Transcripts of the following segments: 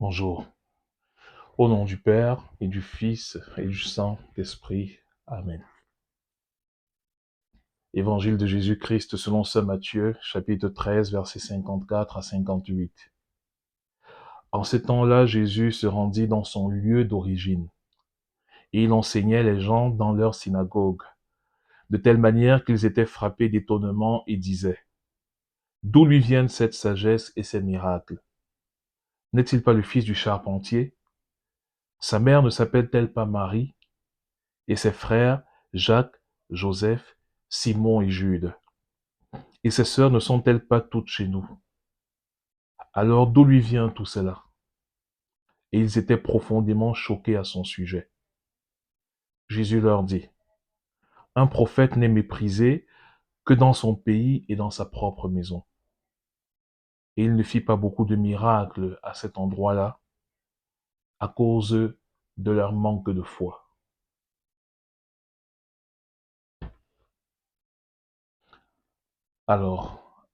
Bonjour. Au nom du Père, et du Fils, et du Saint-Esprit. Amen. Évangile de Jésus-Christ selon saint Matthieu, chapitre 13, versets 54 à 58. En ces temps-là, Jésus se rendit dans son lieu d'origine, et il enseignait les gens dans leur synagogue, de telle manière qu'ils étaient frappés d'étonnement et disaient, « D'où lui viennent cette sagesse et ces miracles? N'est-il pas le fils du charpentier? Sa mère ne s'appelle-t-elle pas Marie? Et ses frères, Jacques, Joseph, Simon et Jude? Et ses sœurs ne sont-elles pas toutes chez nous? Alors d'où lui vient tout cela? Et ils étaient profondément choqués à son sujet. Jésus leur dit, un prophète n'est méprisé que dans son pays et dans sa propre maison. Et il ne fit pas beaucoup de miracles à cet endroit-là à cause de leur manque de foi. Alors,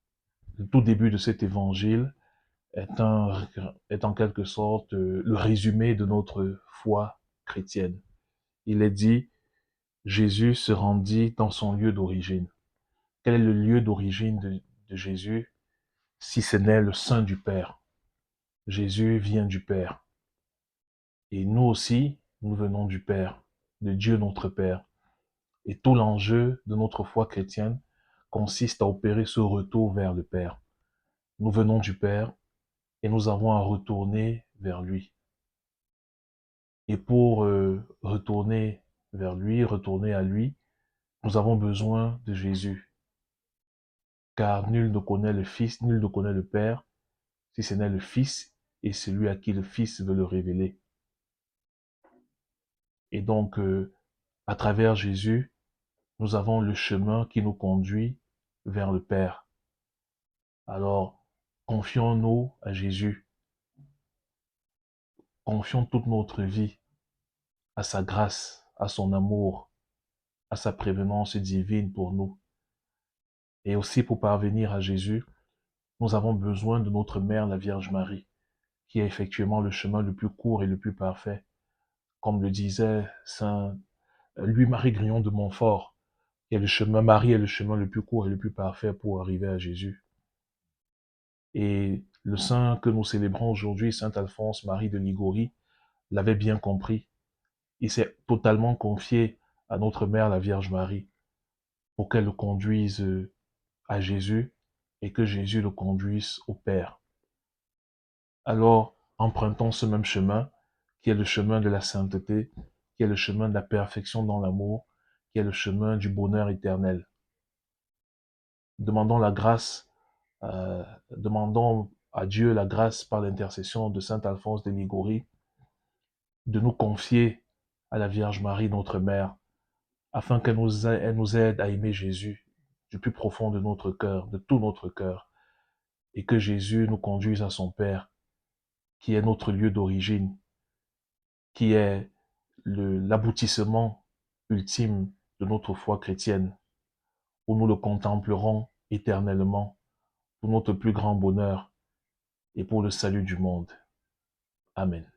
le tout début de cet évangile est en quelque sorte le résumé de notre foi chrétienne. Il est dit, Jésus se rendit dans son lieu d'origine. Quel est le lieu d'origine de Jésus, si ce n'est le sein du Père? Jésus vient du Père. Et nous aussi, nous venons du Père, de Dieu notre Père. Et tout l'enjeu de notre foi chrétienne consiste à opérer ce retour vers le Père. Nous venons du Père et nous avons à retourner vers lui. Et pour retourner vers lui, retourner à lui, nous avons besoin de Jésus. Car nul ne connaît le Fils, nul ne connaît le Père, si ce n'est le Fils et celui à qui le Fils veut le révéler. Et donc, à travers Jésus, nous avons le chemin qui nous conduit vers le Père. Alors, confions-nous à Jésus. Confions toute notre vie à sa grâce, à son amour, à sa prévenance divine pour nous. Et aussi pour parvenir à Jésus, nous avons besoin de notre mère, la Vierge Marie, qui est effectivement le chemin le plus court et le plus parfait. Comme le disait saint Louis-Marie Grignon de Montfort, Marie est le chemin le plus court et le plus parfait pour arriver à Jésus. Et le saint que nous célébrons aujourd'hui, saint Alphonse Marie de Liguori, l'avait bien compris. Il s'est totalement confié à notre mère, la Vierge Marie, pour qu'elle le conduise à Jésus et que Jésus le conduise au Père. Alors, empruntons ce même chemin, qui est le chemin de la sainteté, qui est le chemin de la perfection dans l'amour, qui est le chemin du bonheur éternel. Demandons la grâce, demandons à Dieu la grâce par l'intercession de saint Alphonse de Liguori de nous confier à la Vierge Marie, notre Mère, afin elle nous aide à aimer Jésus du plus profond de notre cœur, de tout notre cœur, et que Jésus nous conduise à son Père, qui est notre lieu d'origine, qui est l'aboutissement ultime de notre foi chrétienne, où nous le contemplerons éternellement pour notre plus grand bonheur et pour le salut du monde. Amen.